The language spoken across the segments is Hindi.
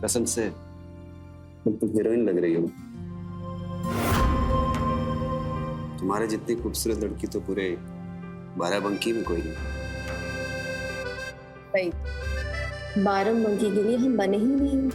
कसम से तुम हीरोइन लग रही हो। तुम्हारे जितनी खूबसूरत लड़की तो पूरे बाराबंकी में कोई नहीं। भाई बाराबंकी के लिए हम बने ही नहीं।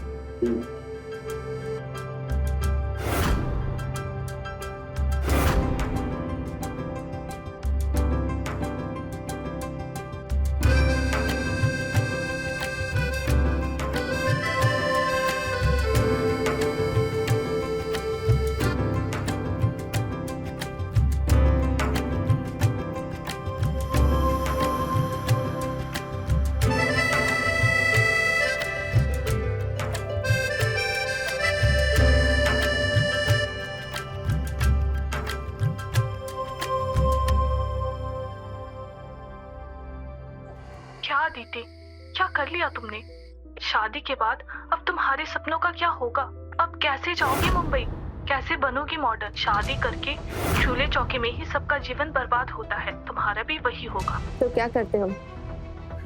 क्या आदित्य, क्या कर लिया तुमने? शादी के बाद अब तुम्हारे सपनों का क्या होगा? अब कैसे जाओगी मुंबई? कैसे बनोगी मॉडर्न? शादी करके चूल्हे चौके में ही सबका जीवन बर्बाद होता है, तुम्हारा भी वही होगा। तो क्या करते हम?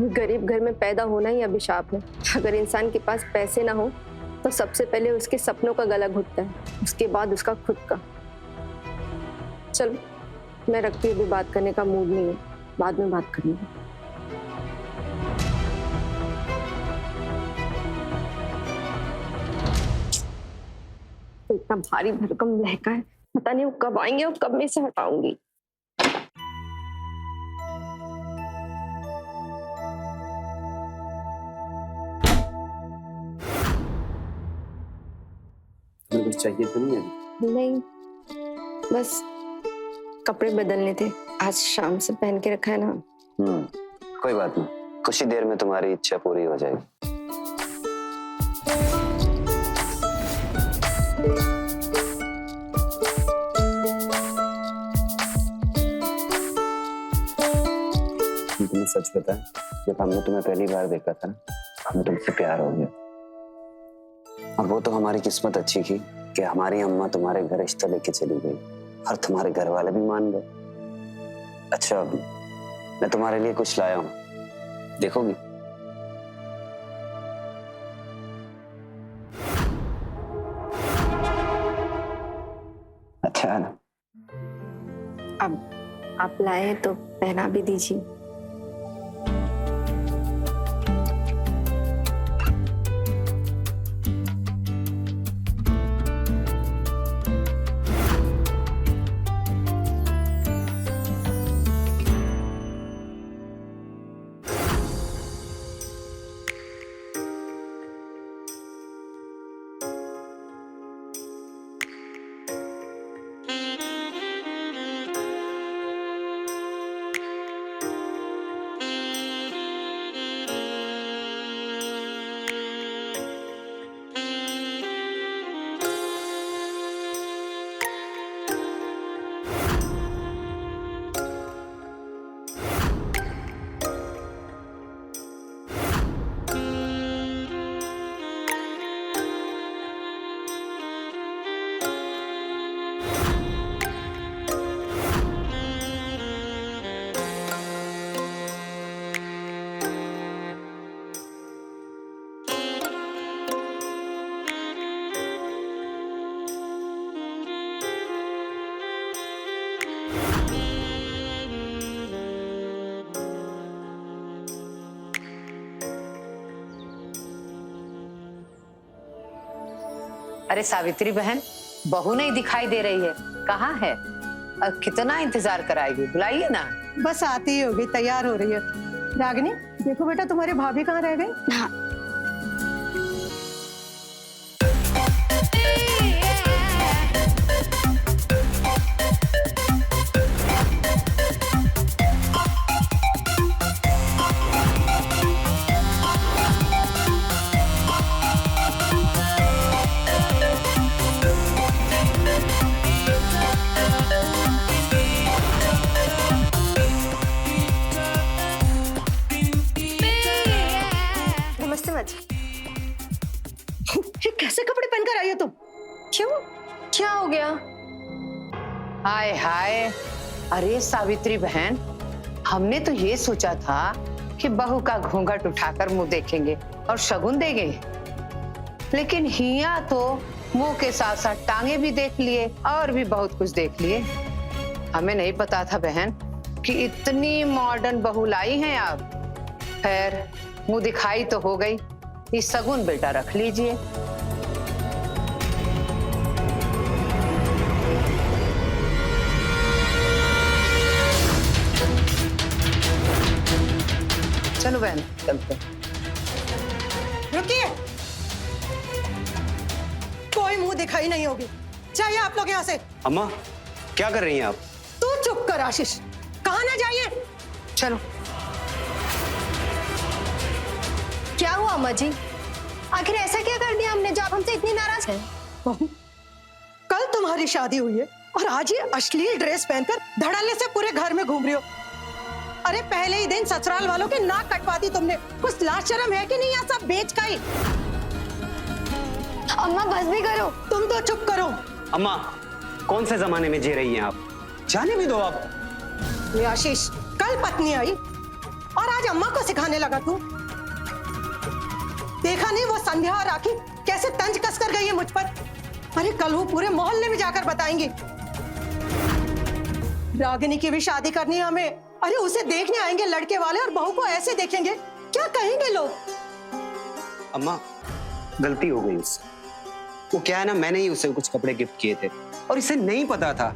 गरीब घर में पैदा होना ही अभिशाप है। अगर इंसान के पास पैसे ना हो तो सबसे पहले उसके सपनों का गला घुटता है, उसके बाद उसका खुद का। चल मैं रखती हूँ, अभी बात करने का मूड नहीं है, बाद में बात करेंगे। तो इतना भारी भरकम लहका है, पता नहीं वो कब आएंगे और कब मैं इसे हटाऊंगी। तुम्हें कुछ चाहिए तो नहीं है? नहीं, बस कपड़े बदलने थे, आज शाम से पहन के रखा है ना। कोई बात नहीं, कुछ ही देर में तुम्हारी इच्छा पूरी हो जाएगी। तुम्हें सच बताएं, जब हमने तुम्हें पहली बार देखा था ना, हमें तुमसे प्यार हो गया। अब वो तो हमारी किस्मत अच्छी थी कि हमारी अम्मा तुम्हारे घर रिश्ता लेके चली गई और तुम्हारे घर वाले भी मान गए। अच्छा, मैं तुम्हारे लिए कुछ लाया हूँ, देखोगी? अच्छा है ना? अब आप लाए हैं तो पहना भी दीजिए। अरे सावित्री बहन, बहू नहीं दिखाई दे रही है, कहाँ है? और कितना इंतजार कराएगी, बुलाइए ना। बस आती ही होगी, तैयार हो रही है। रागिनी, देखो बेटा तुम्हारी भाभी कहाँ रह गई? हाँ। ये कैसे कपड़े पहनकर आई हो तुम? क्यों, क्या हो गया? हाय हाय, अरे सावित्री बहन, हमने तो ये सोचा था कि बहू का घूंघट उठाकर मुंह देखेंगे और शगुन देंगे, लेकिन हिया तो मुंह के साथ साथ टांगे भी देख लिए और भी बहुत कुछ देख लिए। हमें नहीं पता था बहन कि इतनी मॉडर्न बहू लाई हैं आप। खैर मुंह दिखाई तो हो गई। इस सगुन बेटा रख लीजिए। चलो बहन चलते। रुकिए, कोई मुंह दिखाई नहीं होगी। चाहिए आप लोग यहाँ से। अम्मा क्या कर रही हैं आप? तू चुप कर आशीष, कहाँ ना जाइए। चलो। क्या हुआ अम्मा जी? आखिर ऐसा क्या कर दिया हमने जो आप हमसे इतनी नाराज हैं? बहू, कल तुम्हारी शादी हुई है और आज ये अश्लील ड्रेस पहनकर धड़ल्ले से पूरे घर में घूम रही हो। अरे पहले ही दिन ससुराल वालों के नाक कटवा दी तुमने। कुछ लाज शर्म है कि नहीं? यहाँ सब बेच खाई। अम्मा बस भी करो। तुम तो चुप करो। अम्मा कौन से जमाने में जी रही हैं आप? जाने भी दो आप। ये आशीष, कल पत्नी आई और आज अम्मा को सिखाने लगा तू। देखा नहीं वो संध्या और राखी कैसे तंज कस कर गई है मुझ पर? अरे कल वो पूरे मोहल्ले में जाकर बताएंगी। रागिनी की भी शादी करनी है हमें। अरे उसे देखने आएंगे लड़के वाले और बहू को ऐसे देखेंगे, क्या कहेंगे लोग? अम्मा गलती हो गई उससे। वो क्या है ना, मैंने ही उसे कुछ कपड़े गिफ्ट किए थे और इसे नहीं पता था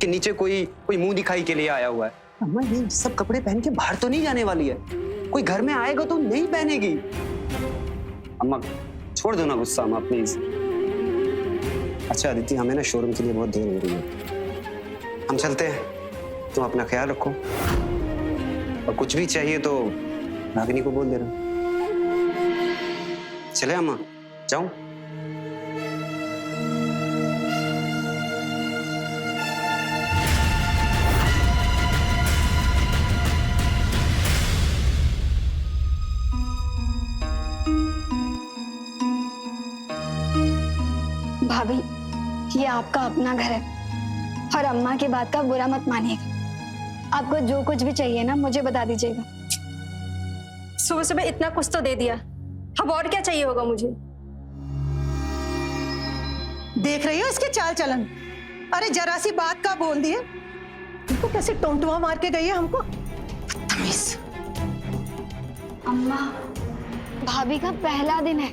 कि नीचे कोई मुंह दिखाई के लिए आया हुआ है। अम्मा ये सब कपड़े पहन के बाहर तो नहीं जाने वाली है। कोई घर में आएगा तो नहीं पहनेगी। अम्मा छोड़ दो ना गुस्सा अम्मा प्लीज। अच्छा अदिति, हमें ना शोरूम के लिए बहुत देर हो रही है, हम चलते हैं। तुम अपना ख्याल रखो और कुछ भी चाहिए तो रागिनी को बोल देना। चले अम्मा, जाऊं? भाभी, ये आपका अपना घर है और अम्मा की बात का बुरा मत मानिएगा। आपको जो कुछ भी चाहिए ना मुझे बता दीजिएगा। सुबह सुबह इतना कुछ तो दे दिया, अब और क्या चाहिए होगा मुझे? देख रही हो इसके चाल चलन? अरे जरा सी बात का बोल दिए, देखो कैसे टोंटुआ मार के गई है हमको। तमीज। अम्मा, भाभी का पहला दिन है,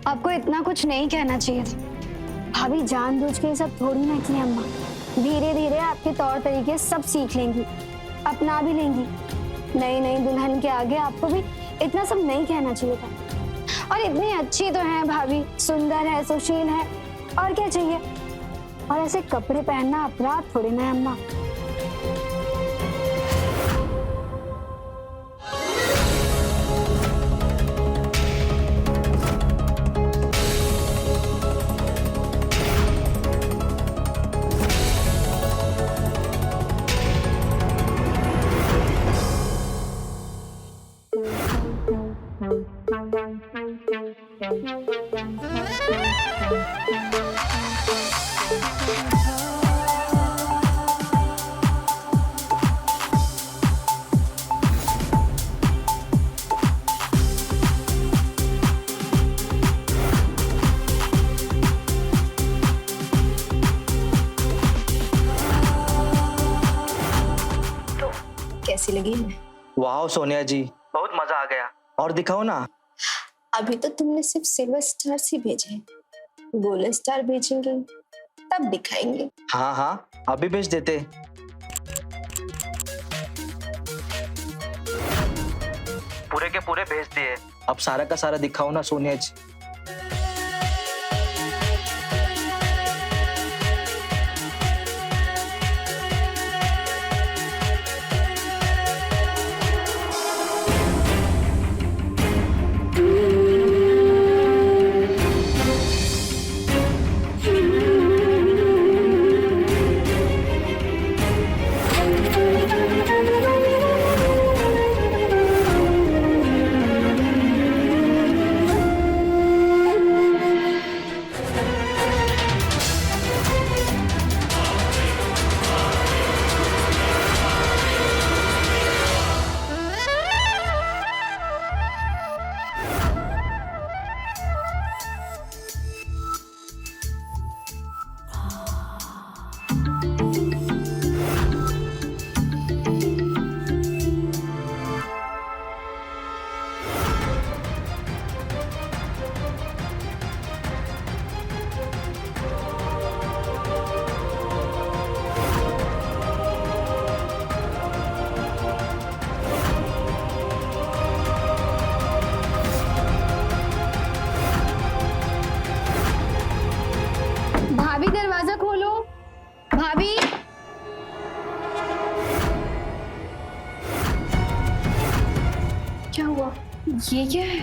आपको इतना कुछ नहीं कहना चाहिए था। भाभी जानबूझ के ये सब थोड़ी ना की अम्मा। धीरे धीरे आपके तौर तरीके सब सीख लेंगी, अपना भी लेंगी। नई नई दुल्हन के आगे आपको भी इतना सब नहीं कहना चाहिए था। और इतनी अच्छी तो है भाभी, सुंदर है, सुशील है, और क्या चाहिए? और ऐसे कपड़े पहनना अपराध थोड़ी ना है अम्मा। कैसी लगी मैं? वाह सोनिया जी, बहुत मजा आ गया। और दिखाओ ना। अभी तो तुमने सिर्फ सिल्वर स्टार ही भेजे हैं, गोल्डन स्टार भेजेंगे तब दिखाएंगे। हाँ हाँ, अभी भेज देते। पूरे के पूरे भेज दिए। अब सारा का सारा दिखाओ ना सोनिया जी। ये क्या है?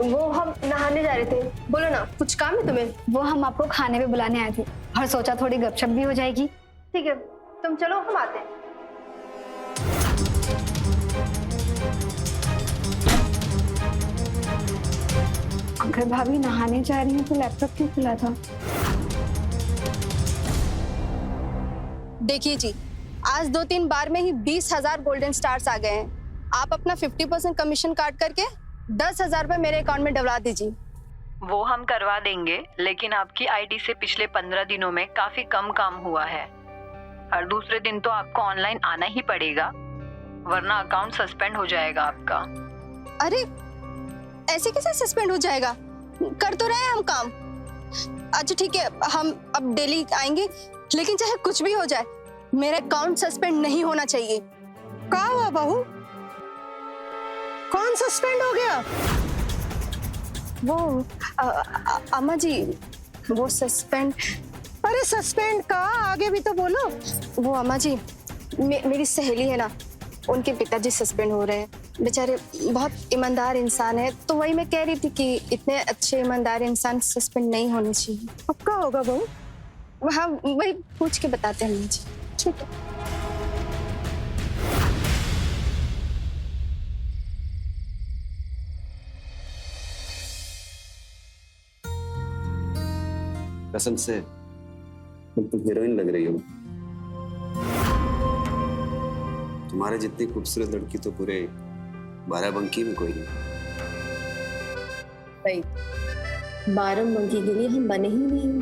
वो हम नहाने जा रहे थे। बोलो ना, कुछ काम है तुम्हें? वो हम आपको खाने पे बुलाने आए थे और सोचा थोड़ी गपशप भी हो जाएगी। ठीक है, तुम चलो, हम आते हैं। अगर भाभी नहाने जा रही हैं तो लैपटॉप क्यों खुला था? देखिए जी, आज 2-3 बार में ही 20,000 गोल्डन स्टार्स आ गए हैं। आप अपना 50% कमीशन काट करके 10,000 रुपए मेरे अकाउंट में डलवा दीजिए। वो हम करवा देंगे, लेकिन आपकी आईडी से पिछले 15 दिनों में काफी कम काम हुआ है। हर दूसरे दिन तो आपको ऑनलाइन आना ही पड़ेगा, वरना अकाउंट सस्पेंड हो जाएगा आपका। अरे ऐसे कैसे सस्पेंड हो जाएगा? कर तो रहे हैं हम काम। अच्छा ठीक है, हम अब डेली आएंगे, लेकिन चाहे कुछ भी हो जाए मेरा अकाउंट सस्पेंड नहीं होना चाहिए। का हुआ बहू? कौन सस्पेंड हो गया? वो अम्मा जी, वो सस्पेंड। अरे सस्पेंड का आगे भी तो बोलो। वो अम्मा जी, मेरी सहेली है ना, उनके पिताजी सस्पेंड हो रहे हैं। बेचारे बहुत ईमानदार इंसान है, तो वही मैं कह रही थी कि इतने अच्छे ईमानदार इंसान सस्पेंड नहीं होने चाहिए। अब क्या होगा बहू? हाँ, वही पूछ के बताते हैं अम्मा जी। ठीक है। कसम से तुम हीरोइन लग रही हो। तुम्हारे जितनी खूबसूरत लड़की तो पूरे बाराबंकी में कोई नहीं। भाई, बाराबंकी के लिए हम बने ही नहीं।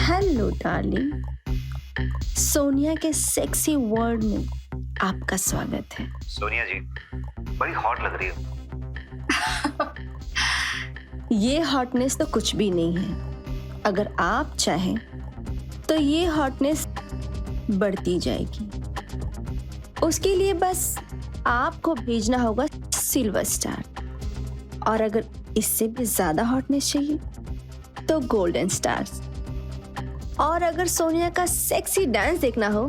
हेलो डार्लिंग, सोनिया के सेक्सी वर्ड में आपका स्वागत है। सोनिया जी, बड़ी हॉट लग रही हो। ये हॉटनेस तो कुछ भी नहीं है। अगर आप चाहें तो ये हॉटनेस बढ़ती जाएगी। उसके लिए बस आपको भेजना होगा सिल्वर स्टार, और अगर इससे भी ज्यादा हॉटनेस चाहिए तो गोल्डन स्टार्स, और अगर सोनिया का सेक्सी डांस देखना हो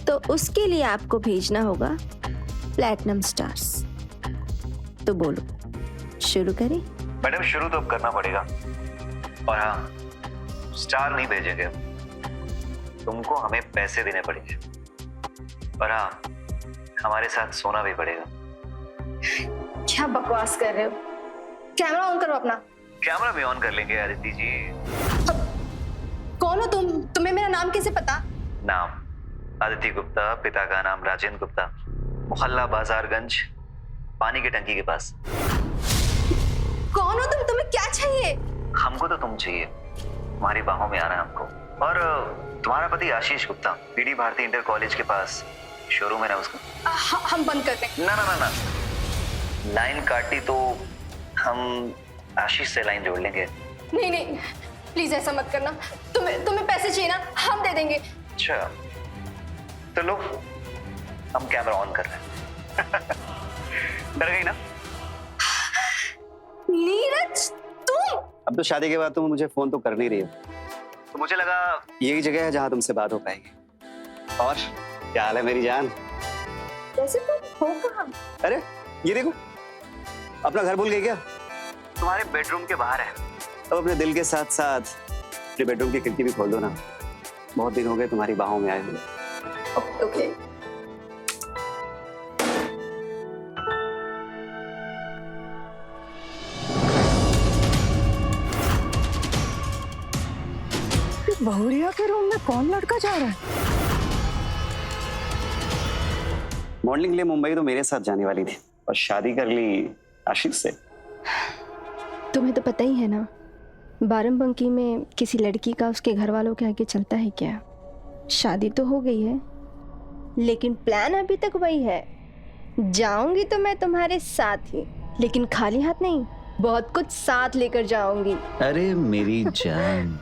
तो उसके लिए आपको भेजना होगा प्लैटिनम स्टार्स। तो बोलो, शुरू करें? मैडम, शुरू तो अब करना पड़ेगा। और हाँ, स्टार नहीं भेजेंगे हम, तुमको हमें पैसे देने पड़ेंगे। और हाँ, हमारे साथ सोना भी पड़ेगा। क्या बकवास कर रहे हो? कैमरा ऑन करो अपना। कैमरा भी ऑन कर लेंगे आदिति जी। कौन हो तुम? तुम्हें मेरा नाम कैसे पता? नाम आदिति गुप्ता, पिता का नाम राजेंद्र गुप्ता, मोहल्ला बाजारगंज, पानी की टंकी के पास। कौन हो तुम? तुम्हें क्या चाहिए? हमको तो तुम चाहिए, तुम्हारी बाहों में आना है हमको। और तुम्हारा पति आशीष गुप्ता, पीडी भारती इंटर कॉलेज के पास शोरूम है ना उसका। हम बंद कर दें। ना ना ना ना, लाइन काटी तो हम आशीष से लाइन जोड़ लेंगे। नहीं नहीं, प्लीज ऐसा मत करना। तुम्हें पैसे चाहिए ना, हम दे देंगे। अच्छा तो लो, हम कैमरा ऑन कर रहे हैं। डर गई ना? नीरज तुम? अब तो शादी के बाद तुम मुझे फोन तो कर नहीं रही हो, तो मुझे लगा यही जगह है जहां तुमसे बात हो पाएगी। और क्या हाल है मेरी जान? वैसे तुम हो कहाँ? अरे ये देखो, अपना घर भूल गई क्या? तुम्हारे बेडरूम के बाहर है। अब अपने दिल के साथ साथ अपने बेडरूम की खिड़की भी खोल दो ना। बहुत दिन हो गए तुम्हारी बाहों में आए हुए। ओके। बहुरिया के रूम में कौन लड़का जा रहा है? मॉडलिंग के लिए मुंबई तो मेरे साथ जाने वाली थी और शादी कर ली आशीष से। तुम्हें तो पता ही है ना, बाराबंकी में किसी लड़की का उसके घर वालों के आगे चलता है क्या? शादी तो हो गई है, लेकिन प्लान अभी तक वही है। जाऊंगी तो मैं तुम्हारे साथ ही, लेकिन खाली हाथ नहीं, बहुत कुछ साथ लेकर जाऊंगी। अरे मेरी जान,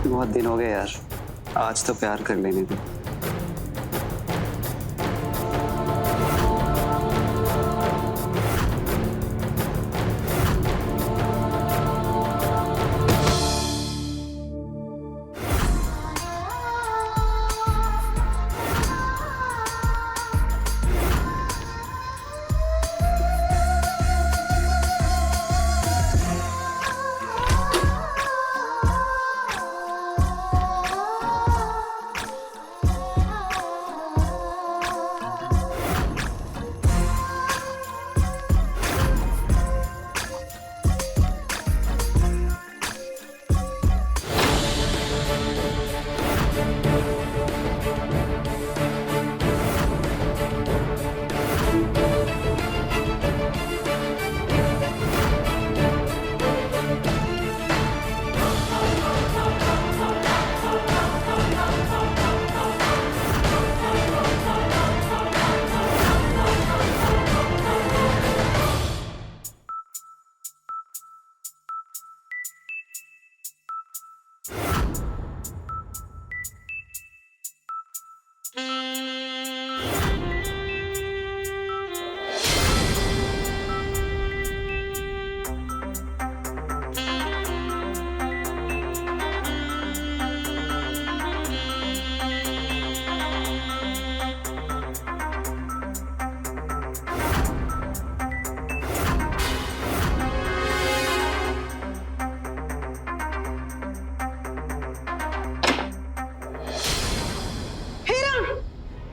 बहुत दिन हो गए यार, आज तो प्यार कर लेने दो।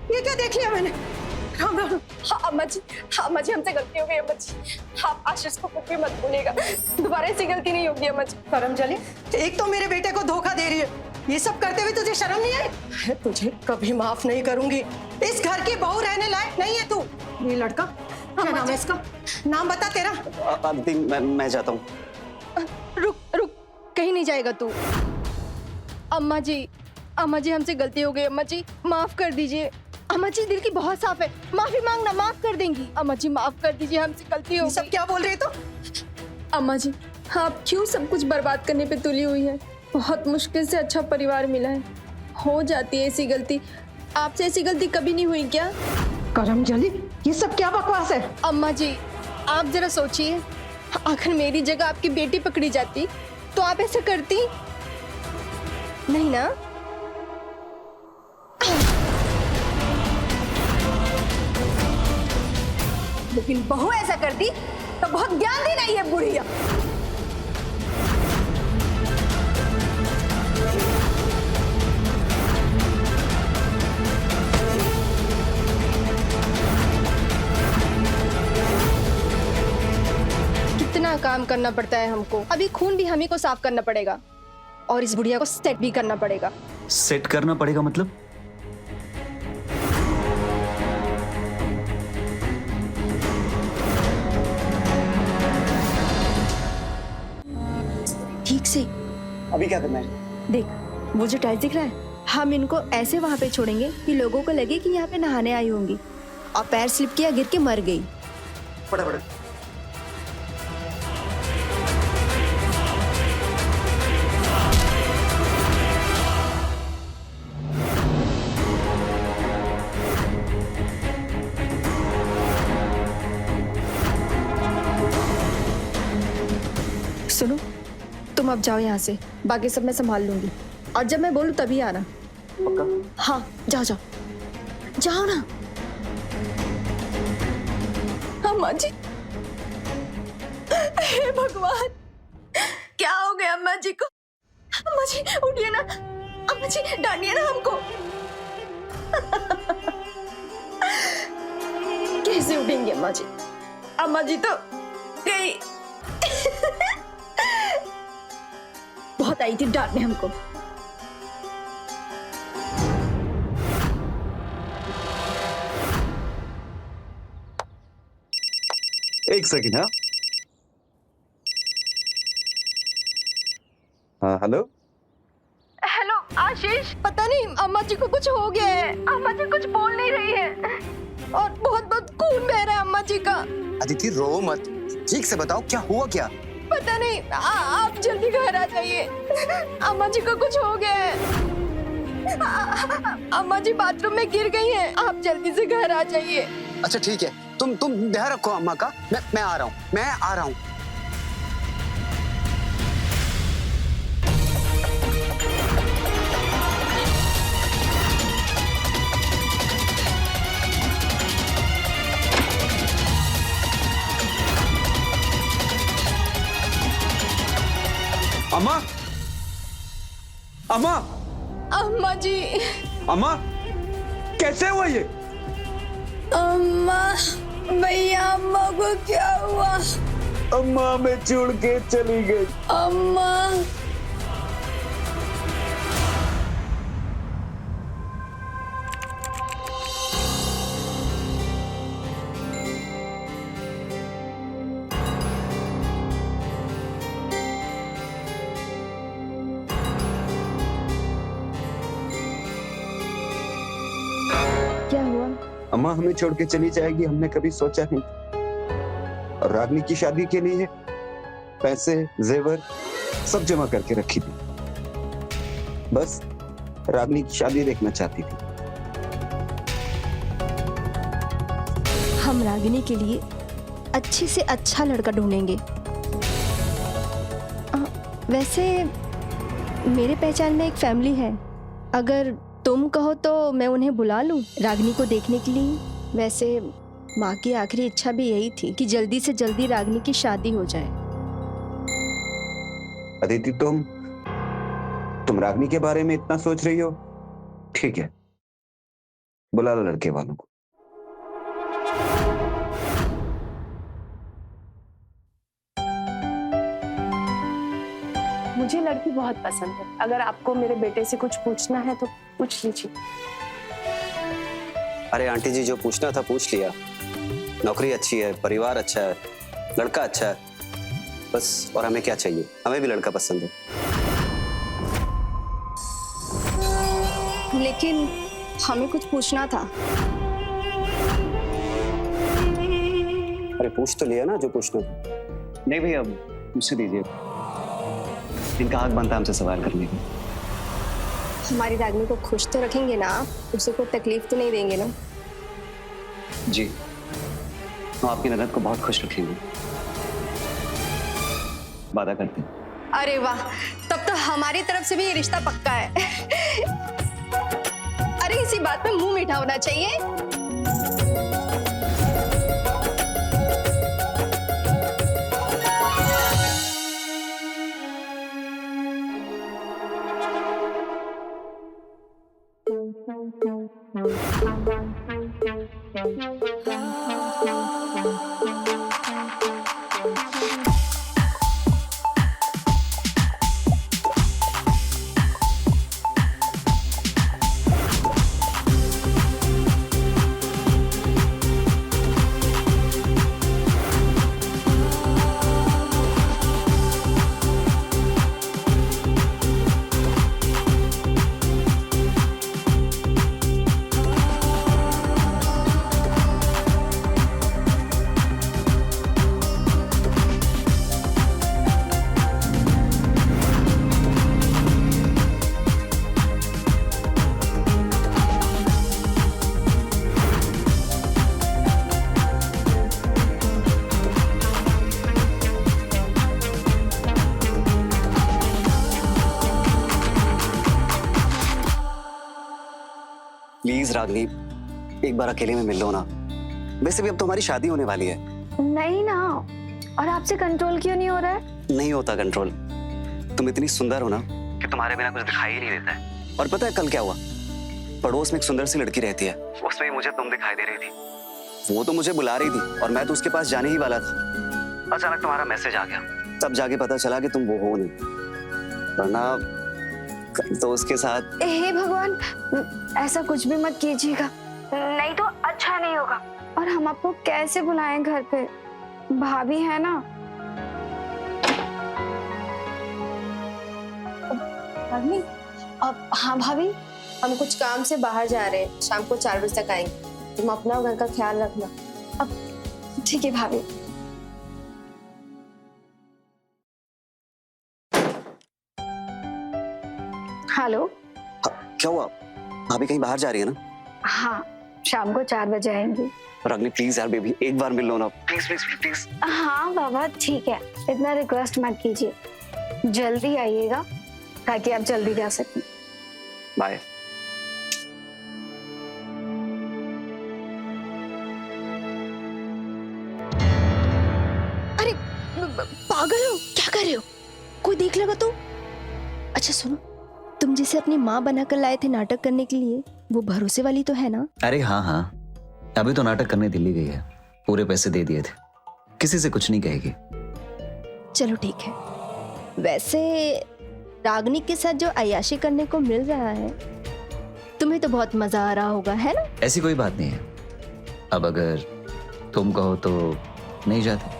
ये क्या देख लिया मैंने? राम राम। हाँ अम्मा जी, हमसे गलती हो गई अम्मा जी। आप आशीष को कुछ भी मत बोलिएगा, दोबारा ऐसी गलती नहीं होगी अम्मा जी। करमजली, एक तो मेरे बेटे को धोखा दे रही है, ये सब करते हुए तुझे शर्म नहीं आई? मैं तुझे कभी माफ नहीं करूंगी। इस घर की बहू रहने लायक नहीं है तू। ये लड़का क्या नाम है इसका? नाम बता तेरा। आदिति, मैं जाता हूँ। रुक, कहीं नहीं जाएगा तू। अम्मा जी हमसे गलती हो गई अम्मा जी, माफ कर दीजिए। अम्मा जी दिल की बहुत साफ है, माफी मांगना, माफ कर देंगी। अम्मा जी माफ कर दीजिए, हमसे गलती हो गई। सब क्या बोल रही है तू? अम्मा जी आप क्यों सब कुछ बर्बाद करने पे तुली हुई है? बहुत मुश्किल से अच्छा परिवार मिला है, हो जाती है ऐसी गलती। आपसे ऐसी गलती कभी नहीं हुई क्या? करमजली, ये सब क्या बकवास है? अम्मा जी आप जरा सोचिए, अगर मेरी जगह आपकी बेटी पकड़ी जाती तो आप ऐसा करती नहीं ना? लेकिन बहू ऐसा करती तो बहुत ज्ञान देना ही है बुढ़िया। कितना काम करना पड़ता है हमको, अभी खून भी हम ही को साफ करना पड़ेगा और इस बुढ़िया को सेट भी करना पड़ेगा। सेट करना पड़ेगा मतलब? ठीक से अभी क्या करना है? देख, वो जो टाइल्स दिख रहा है, हम इनको ऐसे वहां पे छोड़ेंगे कि लोगों को लगे कि यहाँ पे नहाने आई होंगी, और पैर स्लिप किया, गिर के मर गई। फटाफट। सुनो, तुम अब जाओ यहाँ से, बाकी सब मैं संभाल लूंगी, और जब मैं बोलूँ तभी आना। पक्का? हाँ, जाओ जाओ जाओ ना। अम्मा जी, हे भगवान, क्या हो गया अम्मा जी को? अम्मा जी उठिए ना, अम्मा जी डांटिए ना हमको। कैसे उठेंगे अम्मा जी? अम्मा जी तो गई। बहुत आई थी डांटने हमको। एक सेकंड। हाँ, हेलो। हेलो आशीष, पता नहीं अम्मा जी को कुछ हो गया है, अम्मा जी कुछ बोल नहीं रही है। और बहुत बहुत खून बह रहा है अम्मा जी का। अदिति रो मत, ठीक से बताओ क्या हुआ क्या? पता नहीं, आप जल्दी घर आ जाइए, अम्मा जी को कुछ हो गया है। अम्मा जी बाथरूम में गिर गई हैं, आप जल्दी से घर आ जाइए। अच्छा ठीक है, तुम ध्यान रखो अम्मा का। मैं आ रहा हूँ, मैं आ रहा हूँ। अम्मा, अम्मा, अम्मा जी, अम्मा, कैसे हुआ ये? अम्मा, भैया अम्मा को क्या हुआ? अम्मा हमें छोड़ के चली गई। अम्मा, क्या हुआ? अम्मा हमें छोड़ के चली जाएगी, हमने कभी सोचा नहीं। और रागनी की शादी के लिए पैसे जेवर सब जमा करके रखी थी, बस रागनी की शादी देखना चाहती थी। हम रागिनी के लिए अच्छे से अच्छा लड़का ढूंढेंगे। वैसे मेरे पहचान में एक फैमिली है, अगर तुम कहो तो मैं उन्हें बुला लूं रागिनी को देखने के लिए। वैसे माँ की आखिरी इच्छा भी यही थी कि जल्दी से जल्दी रागिनी की शादी हो जाए। अदिति तुम रागनी के बारे में इतना सोच रही हो, ठीक है, बुला लो लड़के वालों को। मुझे लड़की बहुत पसंद है, अगर आपको मेरे बेटे से कुछ पूछना है तो पूछ लीजिए। अरे आंटी जी, जो पूछना था पूछ लिया। नौकरी अच्छी है, परिवार अच्छा है, लड़का अच्छा है, बस और हमें क्या चाहिए? हमें भी लड़का पसंद है। लेकिन हमें कुछ पूछना था। अरे पूछ तो लिया ना जो पूछना था। नहीं भैया, मुझसे दीजिए, इनका हक बनता है हमसे सवाल करने का। हमारी रागिनी को खुश तो रखेंगे ना आप? उसे कोई तकलीफ तो नहीं देंगे ना? जी, हम आपकी ननद को बहुत खुश रखेंगे, वादा करते हैं। अरे वाह, तब तो हमारी तरफ से भी ये रिश्ता पक्का है। अरे इसी बात पे मुंह मीठा होना चाहिए। रागनी, एक बार अकेले में मिल लो ना। वैसे भी अब तो हमारी शादी होने वाली है। नहीं ना, और आपसे कंट्रोल क्यों नहीं हो रहा है? नहीं होता कंट्रोल। तुम इतनी सुंदर हो ना कि तुम्हारे बिना कुछ दिखाई ही नहीं देता है। और पता है कल क्या हुआ? पड़ोस में एक सुंदर सी लड़की रहती है, उसमें भी मुझे तुम दिखाई दे रही थी। वो तो मुझे बुला रही थी और मैं तो उसके पास जाने ही वाला था। अचानक तुम्हारा मैसेज आ गया, तब जाके पता चला कि तुम वो हो नहीं, वरना तो उसके साथ। हे भगवान, ऐसा कुछ भी मत कीजिएगा, नहीं तो अच्छा नहीं होगा। और हम आपको कैसे बुलाएं घर पे? भाभी है ना। भाभी, हाँ भाभी, हम कुछ काम से बाहर जा रहे हैं, शाम को 4 बजे तक आएंगे। तुम अपना और घर का ख्याल रखना। ठीक है भाभी। हेलो। क्या हुआ? भाभी कहीं बाहर जा रही है ना? हाँ, शाम को 4 बजे आएंगी। रागनी प्लीज यार बेबी, एक बार मिल लो ना, प्लीज प्लीज प्लीज। हाँ बाबा ठीक है, इतना रिक्वेस्ट मत कीजिए, जल्दी आइएगा ताकि आप जल्दी जा सकें। बाय। अरे पागल हो, क्या कर रहे हो? कोई देख लेगा तो? अच्छा सुनो, तुम जिसे अपनी माँ बनाकर लाए थे नाटक करने के लिए, वो भरोसे वाली तो है ना? अरे हाँ हाँ, अभी तो नाटक करने दिल्ली गई है, पूरे पैसे दे दिए थे, किसी से कुछ नहीं कहेगी। चलो ठीक है। वैसे रागनी के साथ जो अय्याशी करने को मिल रहा है, तुम्हें तो बहुत मजा आ रहा होगा, है ना? ऐसी कोई बात नहीं है, अब अगर तुम कहो तो नहीं जाते।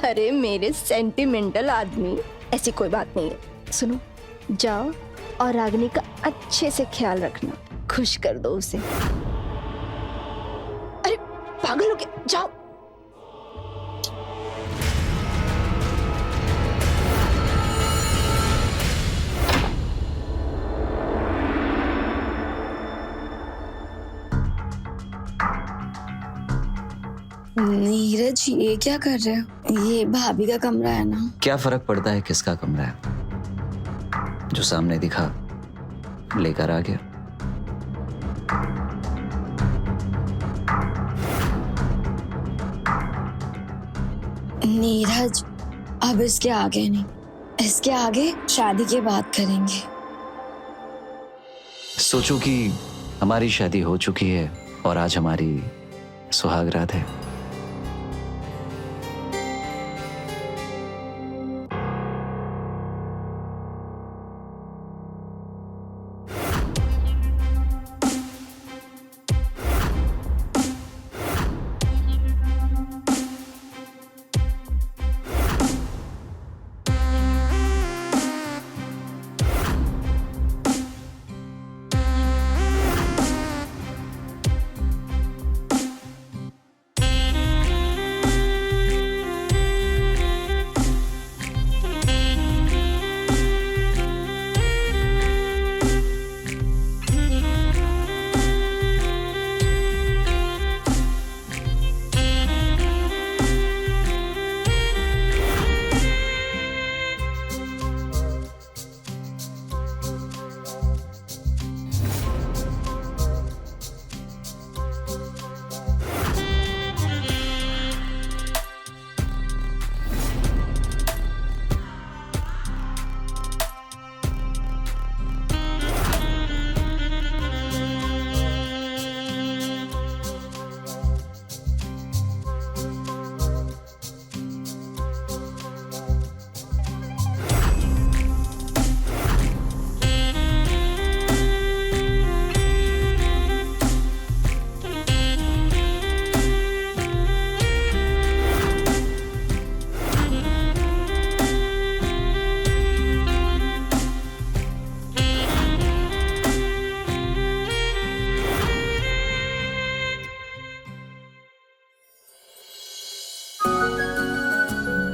अरे मेरे सेंटिमेंटल आदमी, ऐसी कोई बात नहीं है। सुनो, जाओ और रागनी का अच्छे से ख्याल रखना, खुश कर दो उसे। अरे पागल हो गया, जाओ। नीरज, ये क्या कर रहे हो? ये भाभी का कमरा है ना। क्या फर्क पड़ता है किसका कमरा है, जो सामने दिखा लेकर आ गया। नीरज, अब इसके आगे नहीं, इसके आगे शादी के बाद करेंगे। सोचो कि हमारी शादी हो चुकी है और आज हमारी सुहागरात है।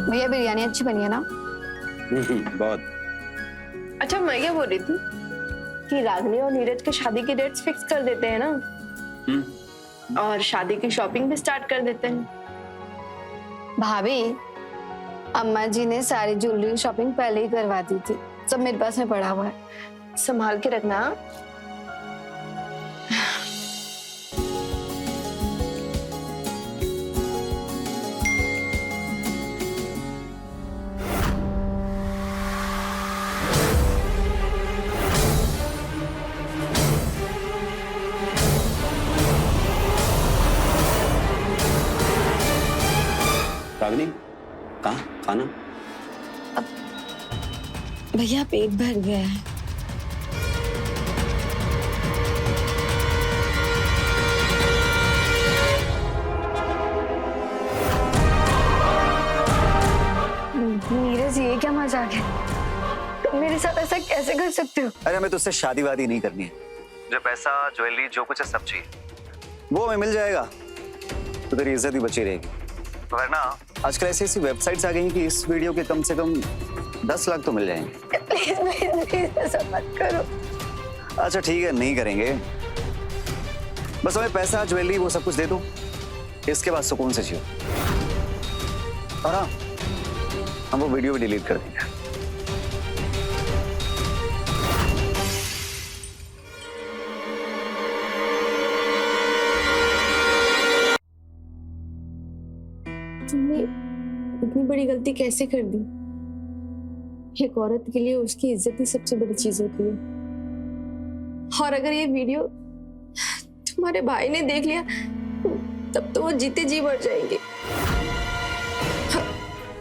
भैया बिरयानी अच्छी बनी है ना? बहुत। अच्छा, मैं क्या बोल रही थी कि रागनी और नीरज के शादी की डेट्स फिक्स कर देते हैं ना, और शादी की शॉपिंग भी स्टार्ट कर देते हैं। भाभी, अम्मा जी ने सारी ज्वेलरी शॉपिंग पहले ही करवा दी थी, सब मेरे पास में पड़ा हुआ है। संभाल के रखना। रागिनी, कहाँ खाना? भैया पेट भर गया है। नीरज, ये क्या मजाक है? तुम मेरे साथ ऐसा कैसे कर सकते हो? अरे हमें तुझसे शादी वादी नहीं करनी है। जो पैसा, ज्वेलरी, जो कुछ है सब चाहिए, वो हमें मिल जाएगा तो तेरी इज्जत ही बची रहेगी। वरना आजकल ऐसी वेबसाइट्स आ गई कि इस वीडियो के कम से कम 10 लाख तो मिल जाएंगे। प्लीज प्लीज ऐसा मत करो। अच्छा ठीक है, नहीं करेंगे। बस हमें पैसा, ज्वेलरी, वो सब कुछ दे दो, इसके बाद सुकून से जियो। और हाँ, हम वो वीडियो भी डिलीट कर देंगे। तुमने इतनी बड़ी गलती कैसे कर दी? एक औरत के लिए उसकी इज्जत ही सबसे बड़ी चीज होती है। और अगर ये वीडियो तुम्हारे भाई ने देख लिया तब तो वो जीते जी मर जाएंगे।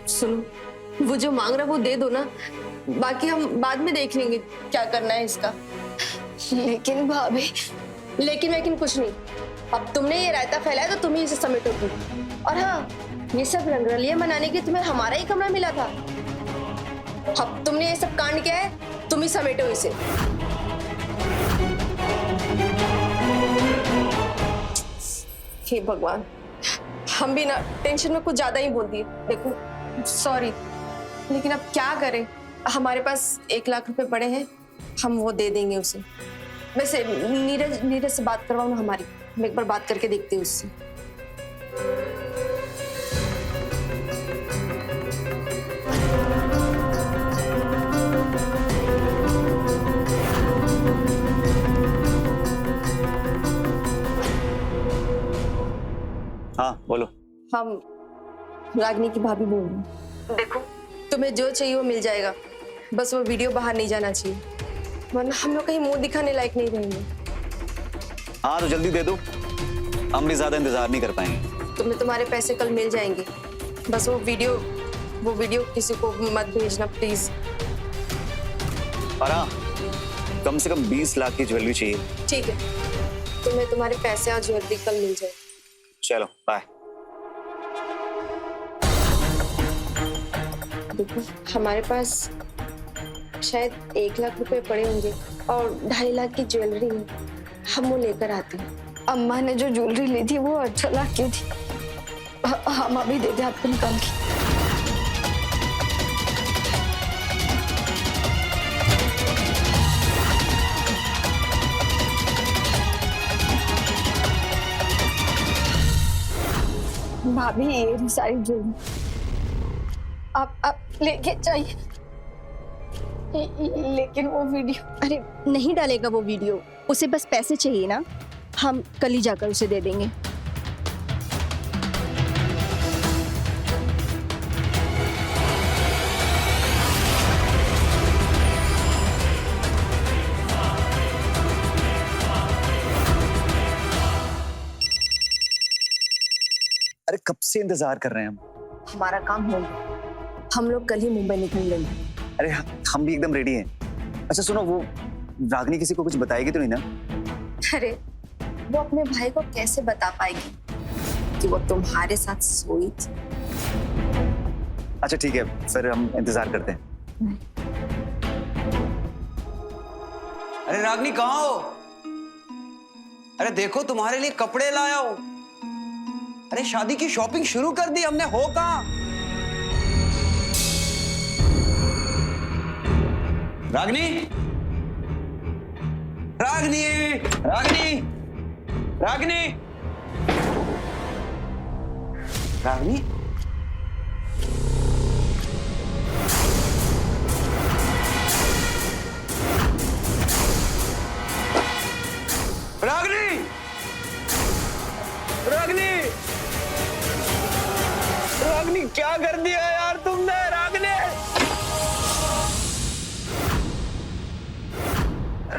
सुनो, वो जो मांग रहा वो दे दो ना, बाकी हम बाद में देख लेंगे क्या करना है इसका। लेकिन भाभी, लेकिन कुछ नहीं। अब तुमने ये रायता फैलाया तो तुम ही इसे समेटोगी। और हाँ, ये सब रंगरलियां मनाने के तुम्हें हमारा ही कमरा मिला था। अब तुमने ये सब कांड किया है, तुम ही समेटो इसे। हे भगवान, हम भी ना टेंशन में कुछ ज्यादा ही बोल दिए। देखो, सॉरी, लेकिन अब क्या करें? हमारे पास 1 लाख रुपए पड़े हैं, हम वो दे देंगे उसे। वैसे नीरज से बात करवाओ ना हमारी, हम एक बार बात करके देखते हैं उससे। हाँ बोलो। हम रागिनी की भाभी बोल रही हूँ। देखो, तुम्हें जो चाहिए वो मिल जाएगा, बस वो वीडियो बाहर नहीं जाना चाहिए, वरना हम लोग कहीं मुंह दिखाने लायक नहीं रहेंगे। हाँ तो जल्दी दे दो, हम भी ज्यादा इंतजार नहीं कर पाएंगे। तुम्हें तुम्हारे पैसे कल मिल जाएंगे, बस वो वीडियो किसी को मत भेजना प्लीज। और हाँ, कम से कम 20 लाख की ज्वेलरी चाहिए। ठीक है, तुम्हें तुम्हारे पैसे और ज्वेलरी कल मिल जाएगी। चलो बाय। देखो, हमारे पास शायद 1 लाख रुपए पड़े होंगे और 2.5 लाख की ज्वेलरी है, हम वो लेकर आते हैं। अम्मा ने जो ज्वेलरी ली थी वो 8 लाख की थी, हम अभी दे दे आपको निकाल के। भाभी, ये सारी ज्वेलरी आप लेके चाहिए, लेकिन वो वीडियो। अरे नहीं डालेगा वो वीडियो, उसे बस पैसे चाहिए ना, हम कल ही जाकर उसे दे देंगे। अरे कब से इंतजार कर रहे हैं हम। हमारा काम हो गया, हम लोग कल ही मुंबई निकल लेंगे। अरे हम भी एकदम रेडी हैं। अच्छा सुनो, वो रागिनी किसी को कुछ बताएगी तो नहीं ना? अरे वो अपने भाई को कैसे बता पाएगी कि वो तुम्हारे साथ सोई थी? अच्छा ठीक है, फिर हम इंतजार करते हैं। अरे रागिनी कहाँ हो? अरे देखो तुम्हारे लिए कपड़े लाया हूं। अरे शादी की शॉपिंग शुरू कर दी हमने, हो कहाँ? रागिनी, रागिनी, रागिनी, रागिनी, रागिनी, रागिनी, रागिनी, रागिनी क्या कर दिया यार तुमने? रागिनी,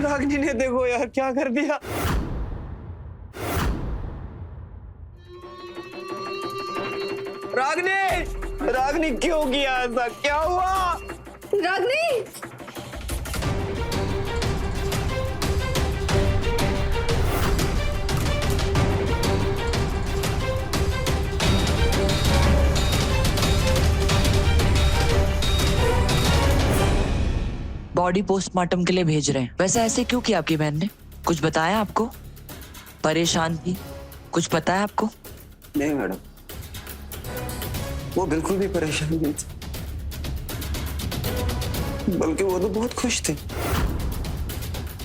रागिनी ने देखो यार क्या कर दिया। रागिनी, रागनी क्यों किया ऐसा? क्या हुआ? रागनी, बॉडी पोस्टमार्टम के लिए भेज रहे हैं। वैसे ऐसे क्यों किया आपकी बहन ने? कुछ बताया आपको? परेशान थी? कुछ पता है आपको? नहीं मैडम, वो बिल्कुल भी परेशान नहीं थी, बल्कि वो तो बहुत खुश थी।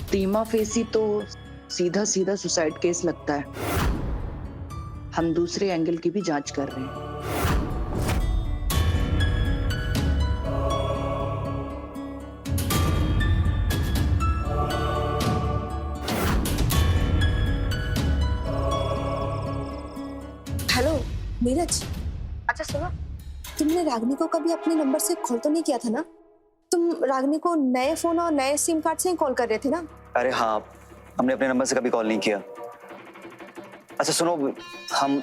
प्रीमा फेसी तो सीधा सीधा सुसाइड केस लगता है। हम दूसरे एंगल की भी जांच कर रहे हैं। हेलो नीरज, अच्छा सुनो, तुमने रागनी को कभी अपने नंबर से कॉल तो नहीं किया था ना? तुम रागनी को नए फोन और नए सिम कार्ड से ही कॉल कर रहे थे ना? अरे हाँ, हमने अपने नंबर से कभी कॉल नहीं किया। अच्छा सुनो, हम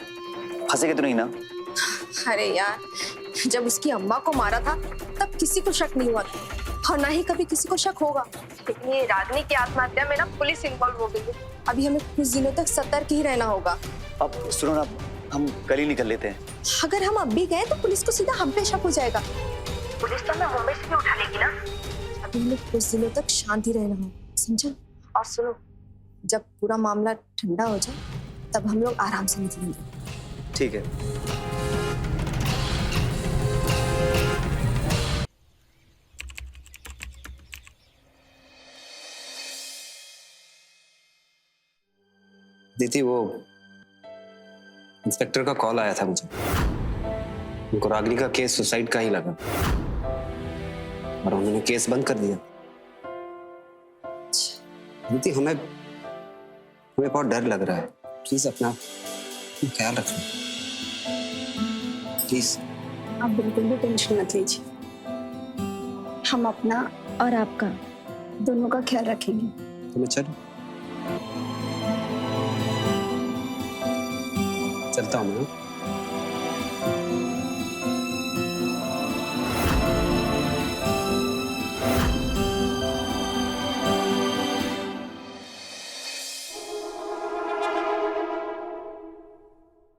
फंसे तो नहीं ना? अरे यार, जब उसकी अम्मा को मारा था तब किसी को शक नहीं हुआ था, और ना ही कभी किसी को शक होगा। लेकिन ये रागनी की आत्महत्या में ना पुलिस इन्वॉल्व हो गई है। अभी हमें कुछ दिनों तक सतर्क ही रहना होगा। अब सुनो ना, हम कल ही निकल लेते हैं। अगर हम अब भी गए तो पुलिस को सीधा हम पे शक हो जाएगा। पुलिस तो हमें मुंबई से भी उठा लेगी ना। अभी हमें कुछ दिनों तक शांति रहना होगा, समझा? और सुनो, जब पूरा मामला ठंडा हो जाए तब हम लोग आराम से निकलेंगे। ठीक है। दीदी, वो इंस्पेक्टर का कॉल आया था मुझे। उनको रागनी का केस सुसाइड का ही लगा और उन्होंने केस बंद कर दिया। दीदी, हमें बहुत डर लग रहा है। प्लीज अपना ख्याल रखना, प्लीज। आप बिल्कुल भी टेंशन मत लीजिए, हम अपना और आपका दोनों का ख्याल रखेंगे। तो मैं चलूं? चलता हूँ मैं।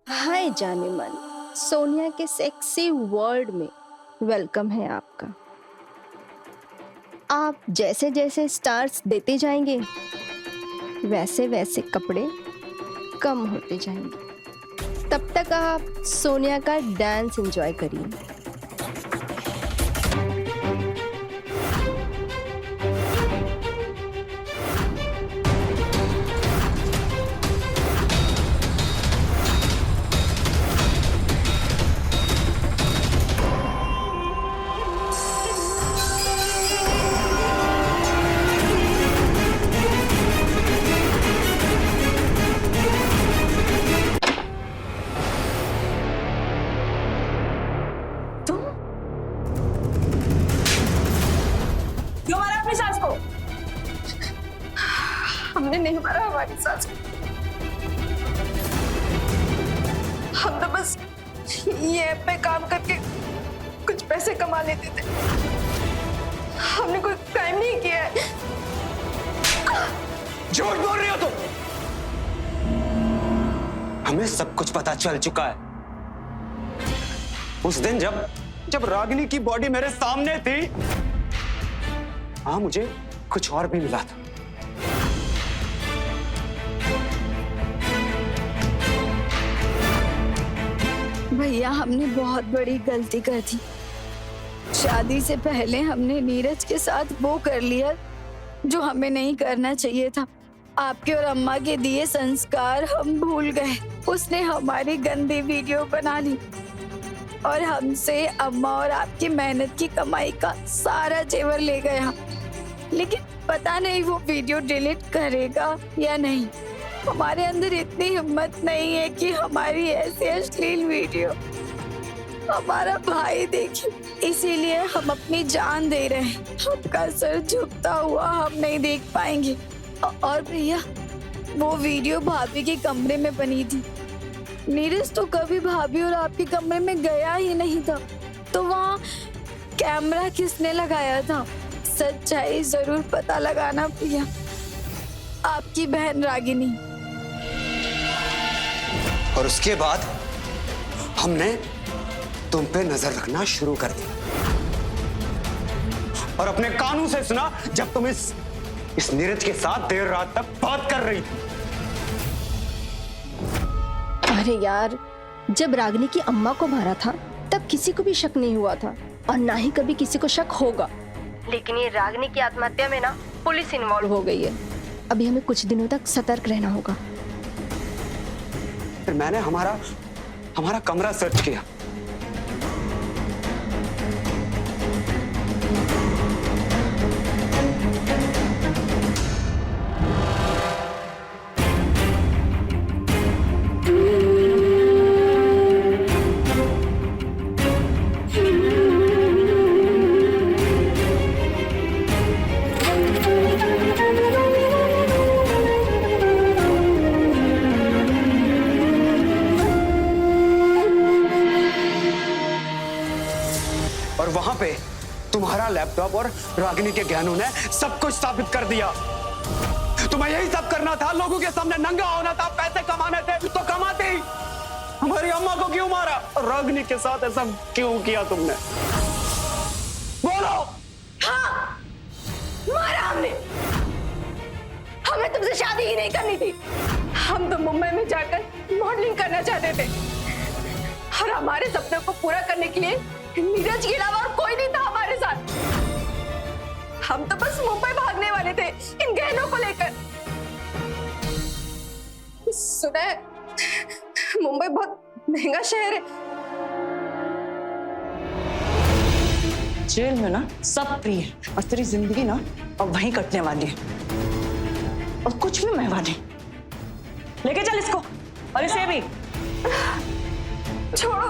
हाय जाने मन, सोनिया के सेक्सी वर्ल्ड में वेलकम है आपका। आप जैसे जैसे स्टार्स देते जाएंगे वैसे वैसे कपड़े कम होते जाएंगे। तब तक आप सोनिया का डांस एंजॉय करिए। हमने नहीं मारा हमारी सास को, हम तो बस ये ऐप पे काम करके कुछ पैसे कमा लेते थे। हमने कोई क्राइम नहीं किया है। झूठ बोल रही हो तुम। हमें सब कुछ पता चल चुका है। उस दिन जब रागिनी की बॉडी मेरे सामने थी, हाँ, मुझे कुछ और भी मिला था। भैया, हमने बहुत बड़ी गलती कर दी। शादी से पहले हमने नीरज के साथ वो कर लिया जो हमें नहीं करना चाहिए था। आपके और अम्मा के दिए संस्कार हम भूल गए। उसने हमारी गंदी वीडियो बना ली और हमसे अम्मा और आपकी मेहनत की कमाई का सारा जेवर ले गया। लेकिन पता नहीं वो वीडियो डिलीट करेगा या नहीं। हमारे अंदर इतनी हिम्मत नहीं है कि हमारी ऐसी अश्लील वीडियो हमारा भाई देखे, इसीलिए हम अपनी जान दे रहे हैं। आपका सर झुकता हुआ हम नहीं देख पाएंगे। और भैया, वो वीडियो भाभी के कमरे में बनी थी। नीरज तो कभी भाभी और आपके कमरे में गया ही नहीं था। तो वहाँ कैमरा किसने लगाया था? सच्चाई जरूर पता लगाना प्रिया। आपकी बहन रागिनी। और उसके बाद हमने तुम पे नजर रखना शुरू कर दिया और अपने कानों से सुना जब तुम इस नीरज के साथ देर रात तक बात कर रही थी। अरे यार, जब रागिनी की अम्मा को मारा था तब किसी को भी शक नहीं हुआ था और ना ही कभी किसी को शक होगा। लेकिन ये रागिनी की आत्महत्या में ना पुलिस इन्वॉल्व हो गई है। अभी हमें कुछ दिनों तक सतर्क रहना होगा। फिर मैंने हमारा कमरा सर्च किया। और वहां पे तुम्हारा लैपटॉप और रागिनी के गहनों ने सब कुछ साबित कर दिया। तुम्हें यही सब करना था, लोगों के सामने नंगा होना था, पैसे कमाने थे तो कमाते ही। हमारी अम्मा को क्यों मारा और रागिनी के साथ ऐसा क्यों किया तुमने? बोलो। हाँ, मारा हमने। हमें तुमसे शादी ही नहीं करनी थी। हम तो मुंबई में जाकर मॉडलिंग करना चाहते थे और हमारे सपनों को पूरा करने के लिए नीरज के अलावा और कोई नहीं था हमारे साथ। हम तो बस मुंबई भागने वाले थे इन गहनों को लेकर। सुना है मुंबई बहुत महंगा शहर है। जेल में ना सब फ्री है और तेरी जिंदगी ना अब वहीं कटने वाली है और कुछ भी महंगा नहीं। लेके चल इसको और इसे भी। छोड़ो।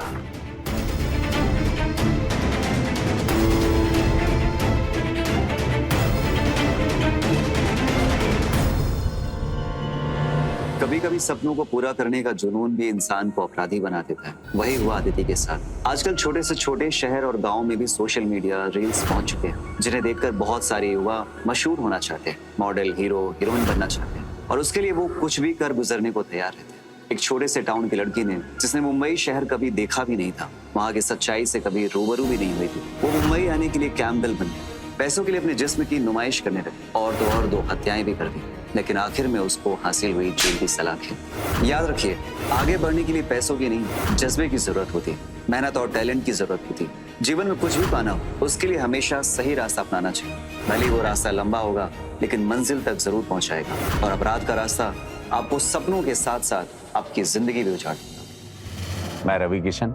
कभी कभी सपनों को पूरा करने का जुनून भी इंसान को अपराधी बना देता है। वही हुआ अदिति के साथ। आजकल छोटे से छोटे शहर और गांव में भी सोशल मीडिया रील्स पहुंच चुके हैं, जिन्हें देखकर बहुत सारे युवा मशहूर होना चाहते हैं, मॉडल, हीरो, हीरोइन बनना चाहते हैं और उसके लिए वो कुछ भी कर गुजरने को तैयार रहते हैं। एक छोटे से टाउन की लड़की ने, जिसने मुंबई शहर कभी देखा भी नहीं था, वहां की सच्चाई से कभी रूबरू भी नहीं हुई थी, वो मुंबई आने के लिए कैम्पबेल बन गई। पैसों के लिए अपने जिस्म की नुमाइश करने लगी और दो हत्याएं भी कर दी, लेकिन आखिर में उसको हासिल हुई जेल की सलाखें। याद रखिए, आगे बढ़ने के लिए पैसों की नहीं, जज्बे की जरूरत होती है, मेहनत और टैलेंट की जरूरत होती है। जीवन में कुछ भी पाना हो, उसके लिए हमेशा सही रास्ता अपनाना चाहिए। भले वो रास्ता लंबा होगा, लेकिन मंजिल तक जरूर पहुंचाएगा। और अपराध का रास्ता आपको सपनों के साथ साथ आपकी जिंदगी भी उजाड़ देगा। मैं रवि किशन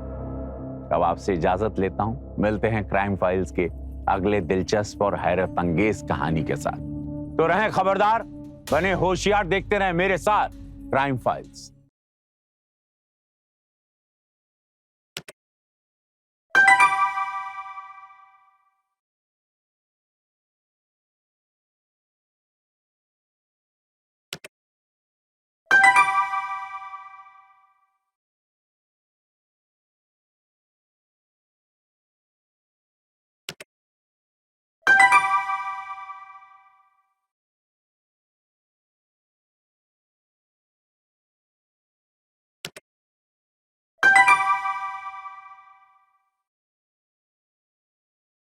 अब आपसे इजाजत लेता हूं। मिलते हैं क्राइम फाइल्स के अगले दिलचस्प और हैरत अंगेज कहानी के साथ। तो रहें खबरदार, बने होशियार, देखते रहें मेरे साथ क्राइम फाइल्स।